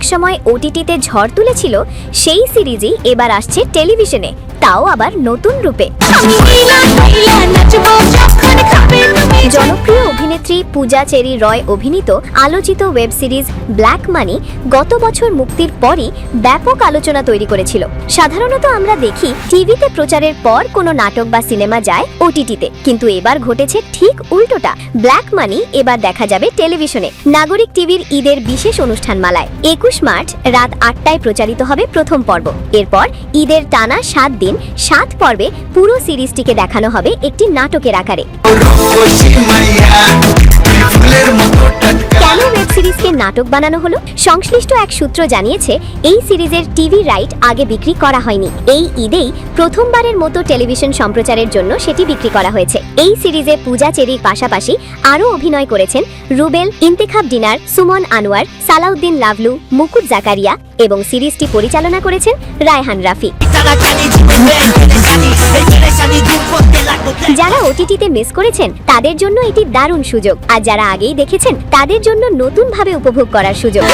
একসময় ওটিটিতে ঝড় তুলেছিল, সেই সিরিজই এবার আসছে টেলিভিশনে, তাও আবার নতুন রূপে। জনপ্রিয় অভিনেত্রী পূজা চেরি রয় অভিনীত আলোচিত ওয়েব সিরিজ ব্ল্যাক মানি গত বছর মুক্তির পরই ব্যাপক আলোচনা তৈরি করেছিল। সাধারণত আমরা দেখি টিভিতে প্রচারের পর কোনো নাটক বা সিনেমা যায় ওটিটিতে, কিন্তু এবার ঘটেছে ঠিক উল্টোটা। ব্ল্যাক মানি এবার দেখা যাবে টেলিভিশনে, নাগরিক টিভির ঈদের বিশেষ অনুষ্ঠানমালায়। 21 মার্চ রাত 8টায় প্রচারিত হবে প্রথম পর্ব। এরপর ঈদের টানা 7 দিন 7 পর্বে পুরো সিরিজটিকে দেখানো হবে একটি নাটকের আকারে। কেন ওয়েব সিরিজকে নাটক বানানো হলো? সংশ্লিষ্ট এক সূত্র জানিয়েছে, এই সিরিজের টিভি রাইট আগে বিক্রি করা হয়নি। এই ঈদেই প্রথমবারের মতো টেলিভিশন সম্প্রচারের জন্য সেটি বিক্রি করা হয়েছে। এই সিরিজে পূজা চেরির পাশাপাশি আরও অভিনয় করেছেন রুবেল, ইন্তেখাব ডিনার, সুমন আনোয়ার, সালাউদ্দিন লাভলু, মুকুট জাকারিয়া এবং সিরিজটি পরিচালনা করেছেন রায়হান রাফি। যারা ওটিটিতে মিস করেছেন তাদের জন্য এটি দারুণ সুযোগ, আর যারা আগেই দেখেছেন তাদের জন্য নতুনভাবে উপভোগ করার সুযোগ।